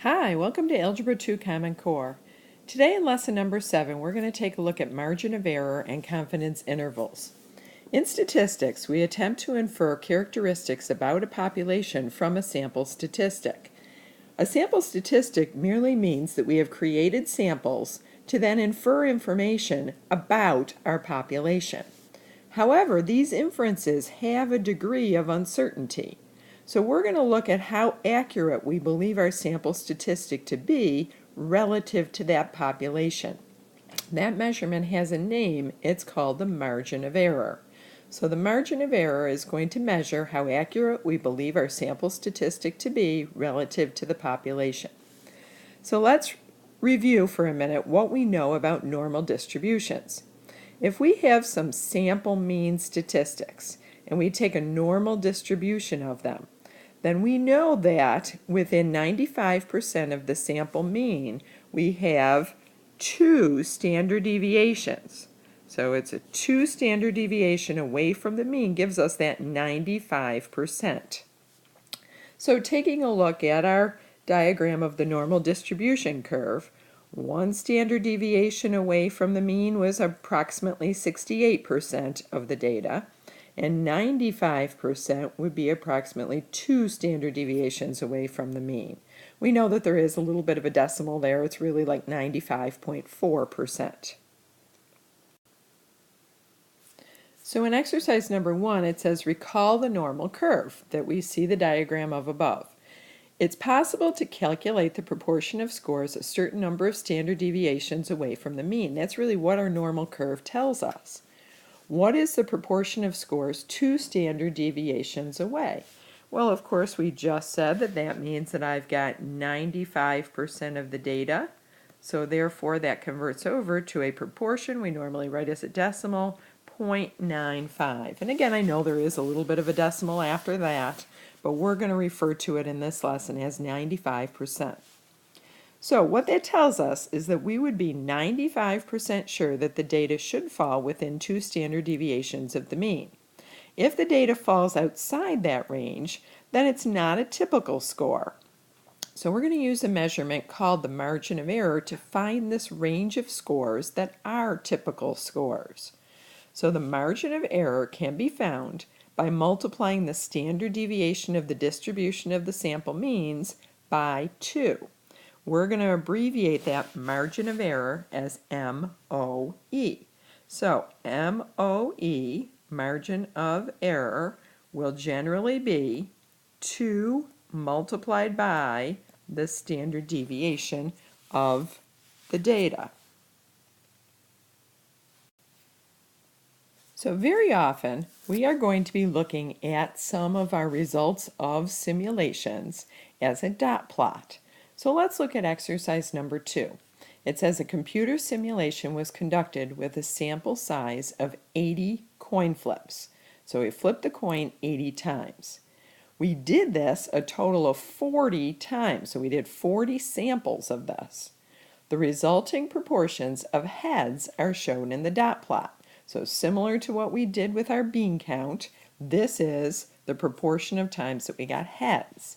Hi, welcome to Algebra 2 Common Core. Today in lesson number 7, we're going to take a look at margin of error and confidence intervals. In statistics, we attempt to infer characteristics about a population from a sample statistic. A sample statistic merely means that we have created samples to then infer information about our population. However, these inferences have a degree of uncertainty. So we're going to look at how accurate we believe our sample statistic to be relative to that population. That measurement has a name. It's called the margin of error. So the margin of error is going to measure how accurate we believe our sample statistic to be relative to the population. So let's review for a minute what we know about normal distributions. If we have some sample mean statistics and we take a normal distribution of them, then we know that within 95% of the sample mean, we have 2 standard deviations. So it's a 2 standard deviation away from the mean gives us that 95%. So taking a look at our diagram of the normal distribution curve, 1 standard deviation away from the mean was approximately 68% of the data, and 95% would be approximately 2 standard deviations away from the mean. We know that there is a little bit of a decimal there. It's really like 95.4%. So in exercise number 1, it says recall the normal curve that we see the diagram of above. It's possible to calculate the proportion of scores a certain number of standard deviations away from the mean. That's really what our normal curve tells us. What is the proportion of scores 2 standard deviations away? Well, of course, we just said that that means that I've got 95% of the data. So therefore, that converts over to a proportion we normally write as a decimal, 0.95. And again, I know there is a little bit of a decimal after that, but we're going to refer to it in this lesson as 95%. So what that tells us is that we would be 95% sure that the data should fall within 2 standard deviations of the mean. If the data falls outside that range, then it's not a typical score. So we're going to use a measurement called the margin of error to find this range of scores that are typical scores. So the margin of error can be found by multiplying the standard deviation of the distribution of the sample means by 2. We're going to abbreviate that margin of error as MOE. So MOE, margin of error, will generally be 2 multiplied by the standard deviation of the data. So very often, we are going to be looking at some of our results of simulations as a dot plot. So let's look at exercise number 2. It says a computer simulation was conducted with a sample size of 80 coin flips. So we flipped the coin 80 times. We did this a total of 40 times, so we did 40 samples of this. The resulting proportions of heads are shown in the dot plot. So similar to what we did with our bean count, this is the proportion of times that we got heads.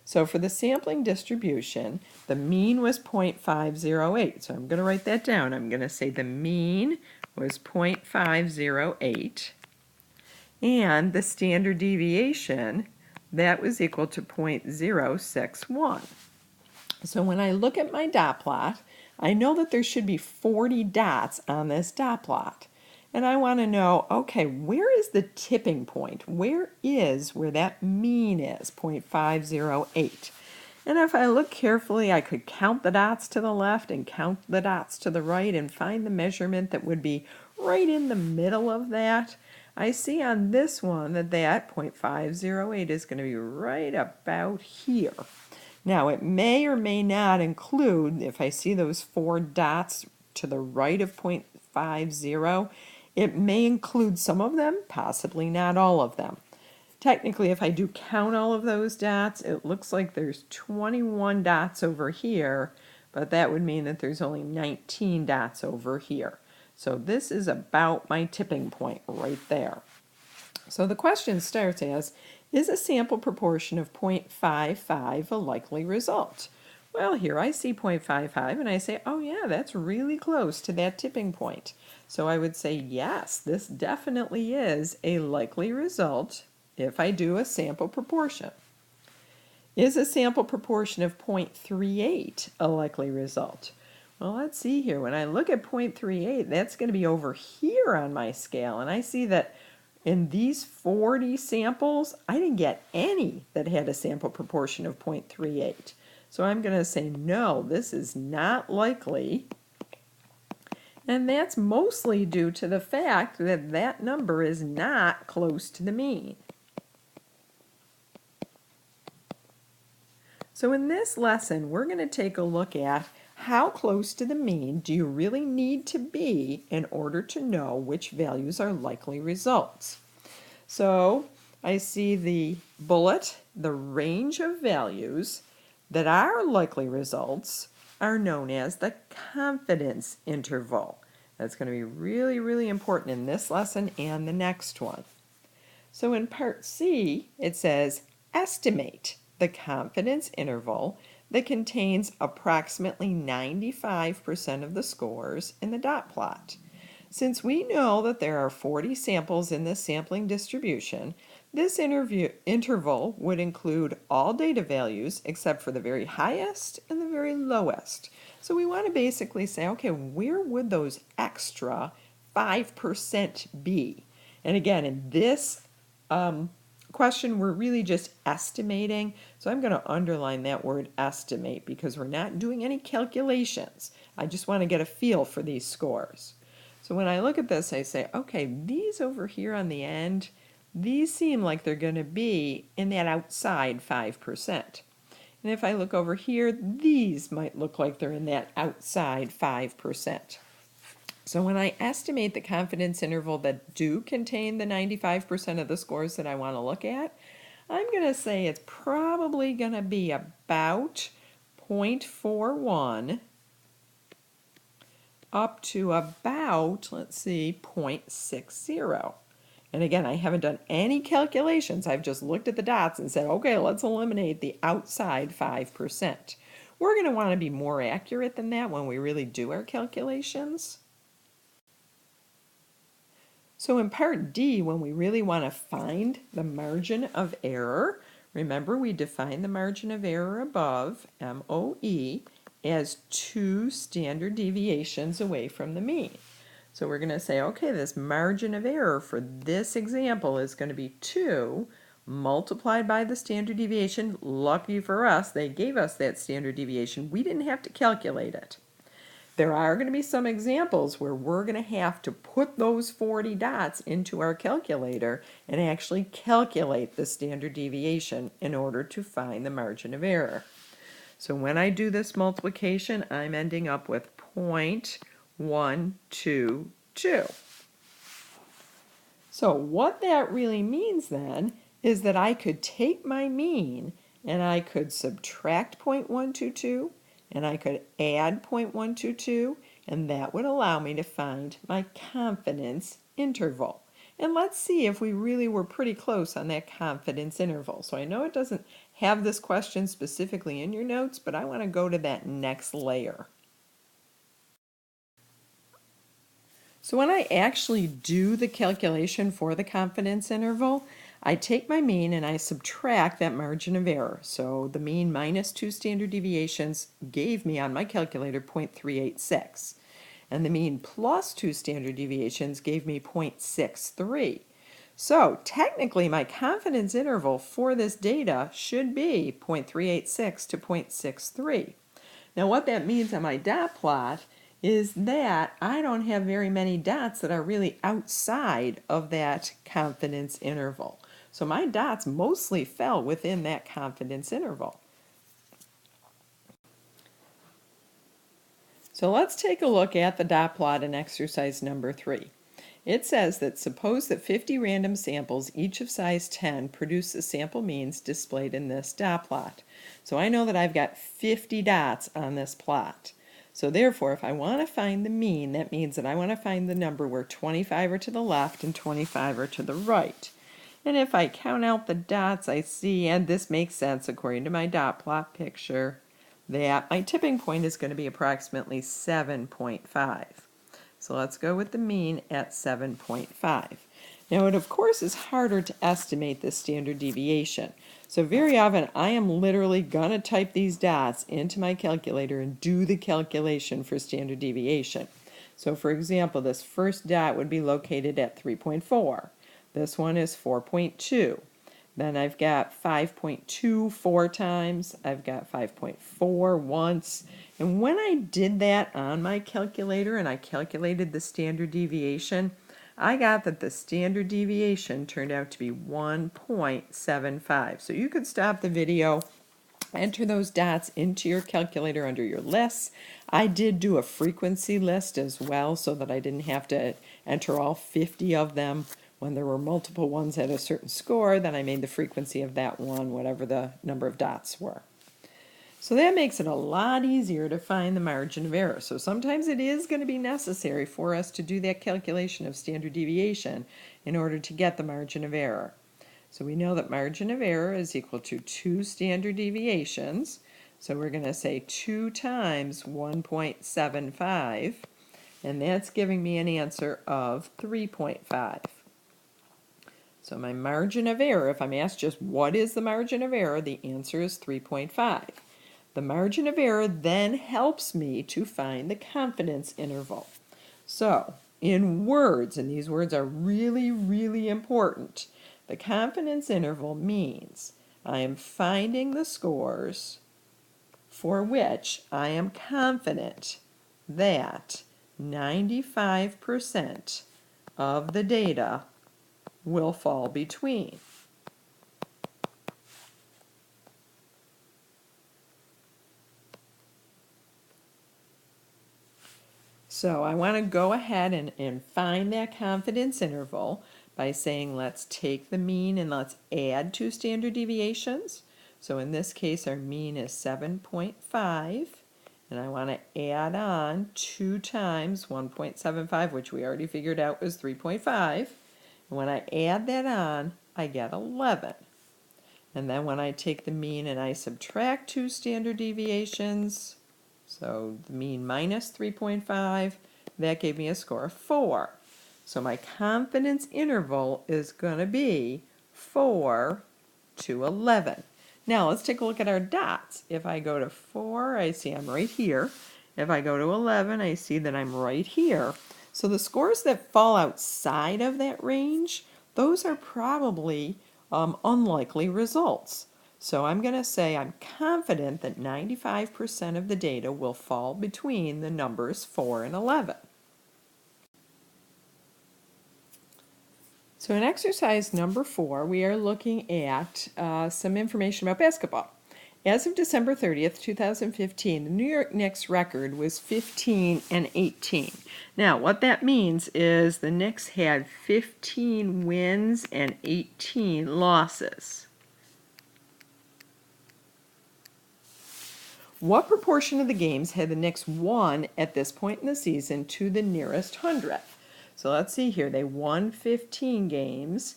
So for the sampling distribution, the mean was 0.508. So I'm going to write that down. I'm going to say the mean was 0.508. And the standard deviation, that was equal to 0.061. So when I look at my dot plot, I know that there should be 40 dots on this dot plot. And I want to know, okay, where is the tipping point? Where that mean is, 0.508? And if I look carefully, I could count the dots to the left and count the dots to the right and find the measurement that would be right in the middle of that. I see on this one that 0.508 is going to be right about here. Now, it may or may not include, if I see those 4 dots to the right of 0.50, it may include some of them, possibly not all of them. Technically, if I do count all of those dots, it looks like there's 21 dots over here, but that would mean that there's only 19 dots over here. So this is about my tipping point right there. So the question starts as, is a sample proportion of 0.55 a likely result? Well, here I see 0.55 and I say, oh yeah, that's really close to that tipping point. So I would say, yes, this definitely is a likely result if I do a sample proportion. Is a sample proportion of 0.38 a likely result? Well, let's see here. When I look at 0.38, that's going to be over here on my scale. And I see that in these 40 samples, I didn't get any that had a sample proportion of 0.38. So I'm going to say, no, this is not likely. And that's mostly due to the fact that that number is not close to the mean. So in this lesson, we're going to take a look at how close to the mean do you really need to be in order to know which values are likely results. So I see the bullet, the range of values that are likely results are known as the confidence interval. That's going to be really, really important in this lesson and the next one. So in part C, it says estimate the confidence interval that contains approximately 95% of the scores in the dot plot. Since we know that there are 40 samples in this sampling distribution, this interval would include all data values except for the very highest and the very lowest. So we want to basically say, okay, where would those extra 5% be? And again, in this question, we're really just estimating. So I'm going to underline that word estimate because we're not doing any calculations. I just want to get a feel for these scores. So when I look at this, I say, okay, these over here on the end, these seem like they're going to be in that outside 5%. And if I look over here, these might look like they're in that outside 5%. So when I estimate the confidence interval that do contain the 95% of the scores that I want to look at, I'm going to say it's probably going to be about 0.41 up to about, let's see, 0.60. And again, I haven't done any calculations. I've just looked at the dots and said, okay, let's eliminate the outside 5%. We're going to want to be more accurate than that when we really do our calculations. So in part D, when we really want to find the margin of error, remember we define the margin of error above, MOE, as 2 standard deviations away from the mean. So we're going to say, okay, this margin of error for this example is going to be 2 multiplied by the standard deviation. Lucky for us, they gave us that standard deviation. We didn't have to calculate it. There are going to be some examples where we're going to have to put those 40 dots into our calculator and actually calculate the standard deviation in order to find the margin of error. So when I do this multiplication, I'm ending up with 0.122. So what that really means then is that I could take my mean and I could subtract 0.122 and I could add 0.122, and that would allow me to find my confidence interval. And let's see if we really were pretty close on that confidence interval. So I know it doesn't have this question specifically in your notes, but I want to go to that next layer. So when I actually do the calculation for the confidence interval, I take my mean and I subtract that margin of error. So the mean minus 2 standard deviations gave me on my calculator 0.386. And the mean plus 2 standard deviations gave me 0.63. So technically my confidence interval for this data should be 0.386 to 0.63. Now what that means on my dot plot is that I don't have very many dots that are really outside of that confidence interval. So my dots mostly fell within that confidence interval. So let's take a look at the dot plot in exercise number 3. It says that suppose that 50 random samples, each of size 10, produce the sample means displayed in this dot plot. So I know that I've got 50 dots on this plot. So therefore, if I want to find the mean, that means that I want to find the number where 25 are to the left and 25 are to the right. And if I count out the dots, I see, and this makes sense according to my dot plot picture, that my tipping point is going to be approximately 7.5. So let's go with the mean at 7.5. Now it of course is harder to estimate the standard deviation. So very often I am literally going to type these dots into my calculator and do the calculation for standard deviation. So for example, this first dot would be located at 3.4. This one is 4.2. Then I've got 5.2 four times. I've got 5.4 once. And when I did that on my calculator and I calculated the standard deviation, I got that the standard deviation turned out to be 1.75. So you could stop the video, enter those dots into your calculator under your lists. I did do a frequency list as well so that I didn't have to enter all 50 of them. When there were multiple ones at a certain score, then I made the frequency of that one, whatever the number of dots were. So that makes it a lot easier to find the margin of error. So sometimes it is going to be necessary for us to do that calculation of standard deviation in order to get the margin of error. So we know that margin of error is equal to 2 standard deviations. So we're going to say 2 times 1.75, and that's giving me an answer of 3.5. So my margin of error, if I'm asked just what is the margin of error, the answer is 3.5. The margin of error then helps me to find the confidence interval. So in words, and these words are really, really important, the confidence interval means I am finding the scores for which I am confident that 95% of the data will fall between. So I want to go ahead and find that confidence interval by saying let's take the mean and let's add 2 standard deviations. So in this case our mean is 7.5, and I want to add on 2 times 1.75, which we already figured out was 3.5. And when I add that on, I get 11. And then when I take the mean and I subtract 2 standard deviations, so the mean minus 3.5, that gave me a score of 4. So my confidence interval is going to be 4 to 11. Now let's take a look at our dots. If I go to 4, I see I'm right here. If I go to 11, I see that I'm right here. So the scores that fall outside of that range, those are probably unlikely results. So I'm going to say I'm confident that 95% of the data will fall between the numbers 4 and 11. So in exercise number 4, we are looking at some information about basketball. As of December 30th, 2015, the New York Knicks record was 15 and 18. Now, what that means is the Knicks had 15 wins and 18 losses. What proportion of the games had the Knicks won at this point in the season to the nearest hundredth? So let's see here. They won 15 games,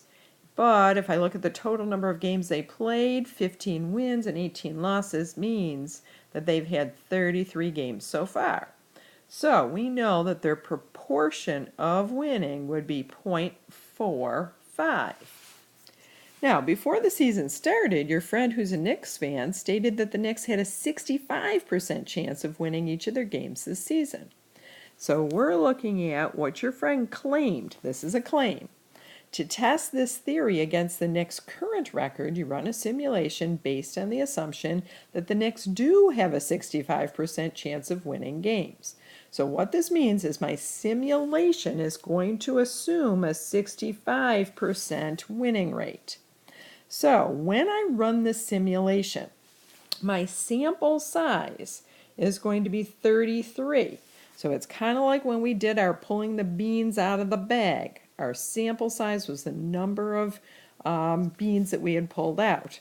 but if I look at the total number of games they played, 15 wins and 18 losses means that they've had 33 games so far. So we know that their proportion of winning would be 0.45. Now, before the season started, your friend who's a Knicks fan stated that the Knicks had a 65% chance of winning each of their games this season. So we're looking at what your friend claimed. This is a claim. To test this theory against the Knicks' current record, you run a simulation based on the assumption that the Knicks do have a 65% chance of winning games. So what this means is my simulation is going to assume a 65% winning rate. So when I run this simulation, my sample size is going to be 33. So it's kind of like when we did our pulling the beans out of the bag. Our sample size was the number of beans that we had pulled out.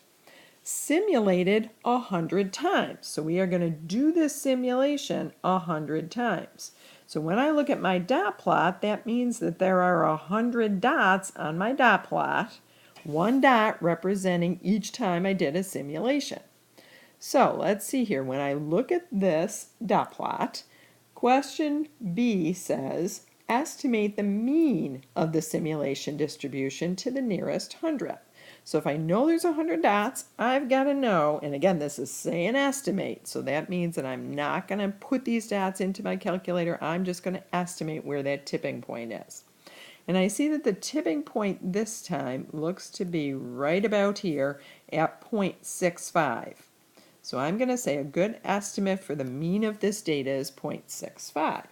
Simulated 100 times. So we are going to do this simulation 100 times. So when I look at my dot plot, that means that there are 100 dots on my dot plot, one dot representing each time I did a simulation. So let's see here. When I look at this dot plot, question B says, estimate the mean of the simulation distribution to the nearest hundredth. So if I know there's 100 dots, I've got to know, and again, this is saying estimate, so that means that I'm not going to put these dots into my calculator. I'm just going to estimate where that tipping point is. And I see that the tipping point this time looks to be right about here at 0.65. So I'm going to say a good estimate for the mean of this data is 0.65.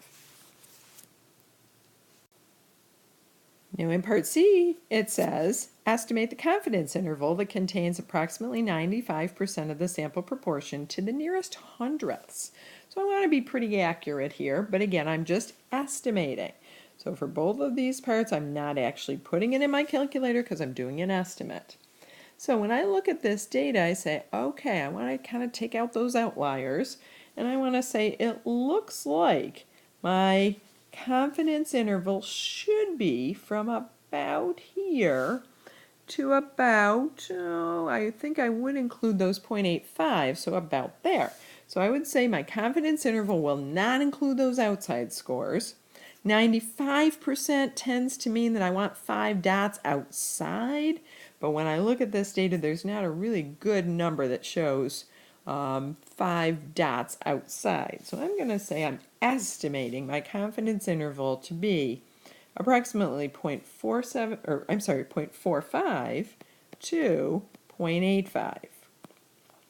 Now in part C, it says, estimate the confidence interval that contains approximately 95% of the sample proportion to the nearest hundredths. So I want to be pretty accurate here, but again, I'm just estimating. So for both of these parts, I'm not actually putting it in my calculator because I'm doing an estimate. So when I look at this data, I say, okay, I want to kind of take out those outliers, and I want to say it looks like my confidence interval should be from about here to about, I think I would include those 0.85, so about there. So I would say my confidence interval will not include those outside scores. 95% tends to mean that I want 5 dots outside, but when I look at this data, there's not a really good number that shows 5 dots outside. So I'm going to say I'm estimating my confidence interval to be approximately 0.45 to 0.85.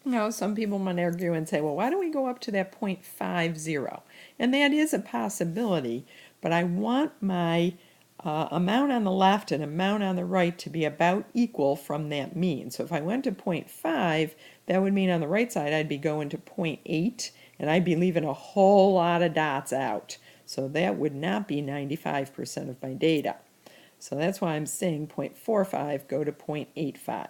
Now, some people might argue and say, well, why don't we go up to that 0.50? And that is a possibility, but I want my amount on the left and amount on the right to be about equal from that mean. So if I went to 0.5, that would mean on the right side I'd be going to 0.8, and I'd be leaving a whole lot of dots out. So that would not be 95% of my data. So that's why I'm saying 0.45 go to 0.85.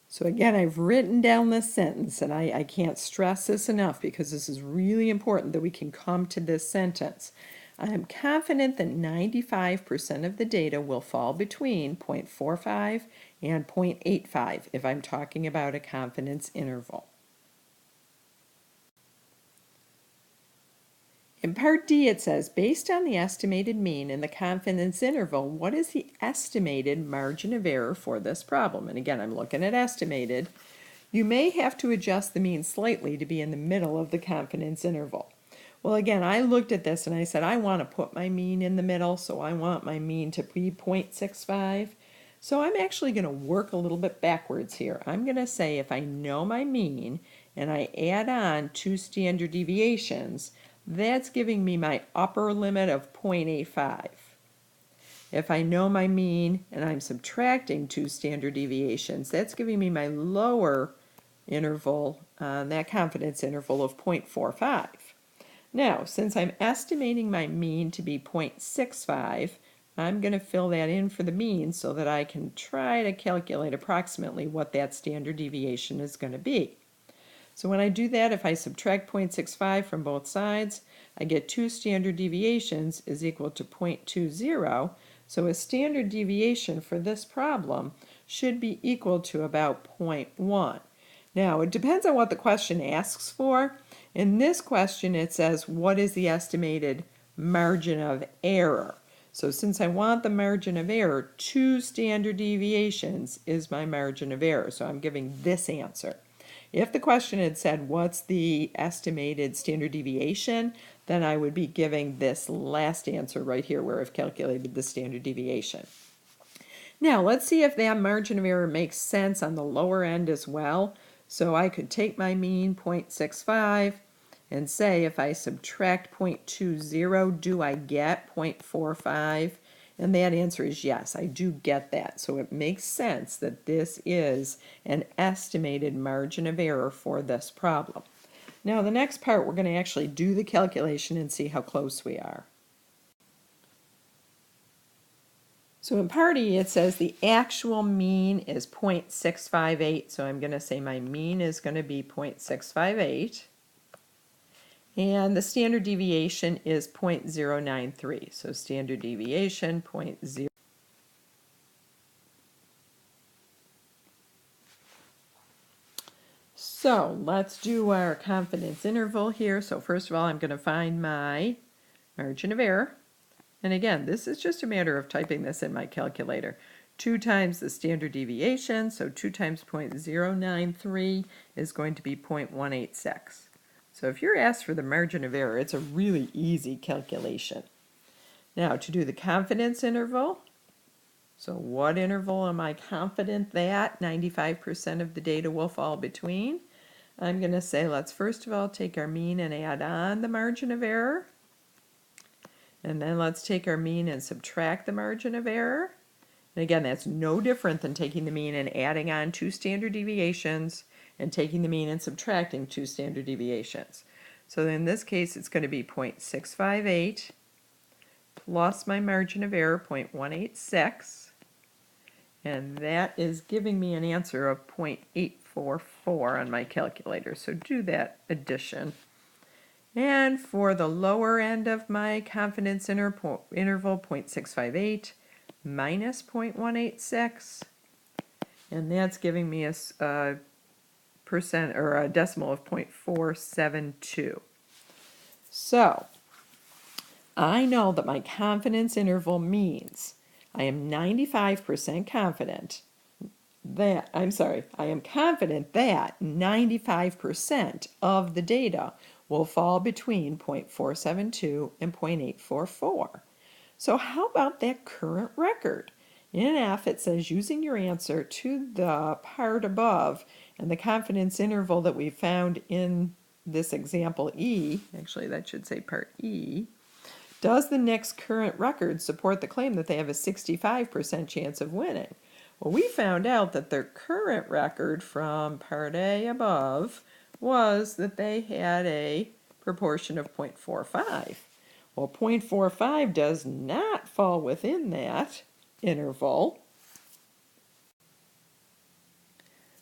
So again, I've written down this sentence, and I can't stress this enough because this is really important that we can come to this sentence. I am confident that 95% of the data will fall between 0.45 and 0.85 if I'm talking about a confidence interval. In part D, it says, based on the estimated mean and the confidence interval, what is the estimated margin of error for this problem? And again, I'm looking at estimated. You may have to adjust the mean slightly to be in the middle of the confidence interval. Well, again, I looked at this and I said, I want to put my mean in the middle, so I want my mean to be 0.65. So I'm actually going to work a little bit backwards here. I'm going to say if I know my mean and I add on 2 standard deviations, that's giving me my upper limit of 0.85. If I know my mean and I'm subtracting 2 standard deviations, that's giving me my lower interval, that confidence interval of 0.45. Now, since I'm estimating my mean to be 0.65, I'm going to fill that in for the mean so that I can try to calculate approximately what that standard deviation is going to be. So when I do that, if I subtract 0.65 from both sides, I get 2 standard deviations is equal to 0.20. So a standard deviation for this problem should be equal to about 0.1. Now, it depends on what the question asks for. In this question, it says, what is the estimated margin of error? So since I want the margin of error, 2 standard deviations is my margin of error. So I'm giving this answer. If the question had said, what's the estimated standard deviation, then I would be giving this last answer right here where I've calculated the standard deviation. Now, let's see if that margin of error makes sense on the lower end as well. So I could take my mean, 0.65, and say if I subtract 0.20, do I get 0.45? And that answer is yes, I do get that. So it makes sense that this is an estimated margin of error for this problem. Now the next part, we're going to actually do the calculation and see how close we are. So in part E, it says the actual mean is 0.658. So I'm going to say my mean is going to be 0.658. And the standard deviation is 0.093. So standard deviation 0.0. So let's do our confidence interval here. So first of all, I'm going to find my margin of error. And again, this is just a matter of typing this in my calculator. 2 times the standard deviation, so 2 times 0.093 is going to be 0.186. So if you're asked for the margin of error, it's a really easy calculation. Now to do the confidence interval, so what interval am I confident that 95% of the data will fall between? I'm going to say let's first of all take our mean and add on the margin of error. And then let's take our mean and subtract the margin of error. And again, that's no different than taking the mean and adding on 2 standard deviations and taking the mean and subtracting 2 standard deviations. So in this case, it's going to be 0.658 plus my margin of error, 0.186. And that is giving me an answer of 0.844 on my calculator. So do that addition. And for the lower end of my confidence interval, 0.658 minus 0.186, and that's giving me a percent or a decimal of 0.472. So I know that my confidence interval means I am 95% confident that, I am confident that 95% of the data will fall between 0.472 and 0.844. So how about that current record? In F, it says using your answer to the part above and the confidence interval that we found in this example E, actually that should say part E, does the next current record support the claim that they have a 65% chance of winning? Well, we found out that their current record from part A above was that they had a proportion of 0.45. Well, 0.45 does not fall within that interval.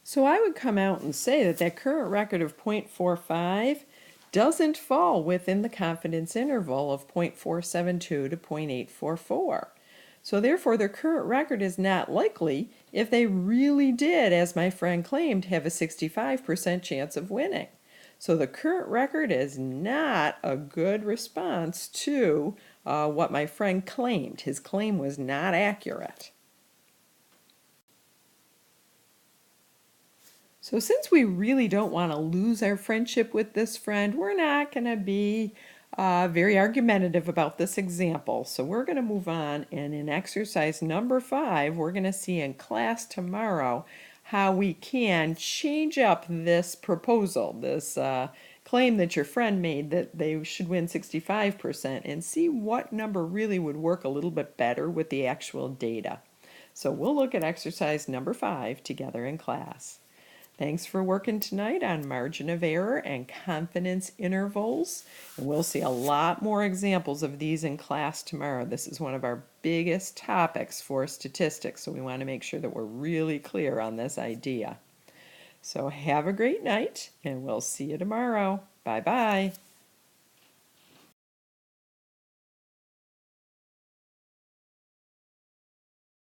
So I would come out and say that that current record of 0.45 doesn't fall within the confidence interval of 0.472 to 0.844. So therefore, their current record is not likely if they really did, as my friend claimed, have a 65% chance of winning. So the current record is not a good response to what my friend claimed. His claim was not accurate. So since we really don't want to lose our friendship with this friend, we're not going to be very argumentative about this example. So we're going to move on, and in exercise number 5, we're going to see in class tomorrow how we can change up this proposal, this claim that your friend made that they should win 65%, and see what number really would work a little bit better with the actual data. So we'll look at exercise number 5 together in class. Thanks for working tonight on margin of error and confidence intervals. And we'll see a lot more examples of these in class tomorrow. This is one of our biggest topics for statistics, so we want to make sure that we're really clear on this idea. So have a great night, and we'll see you tomorrow. Bye-bye.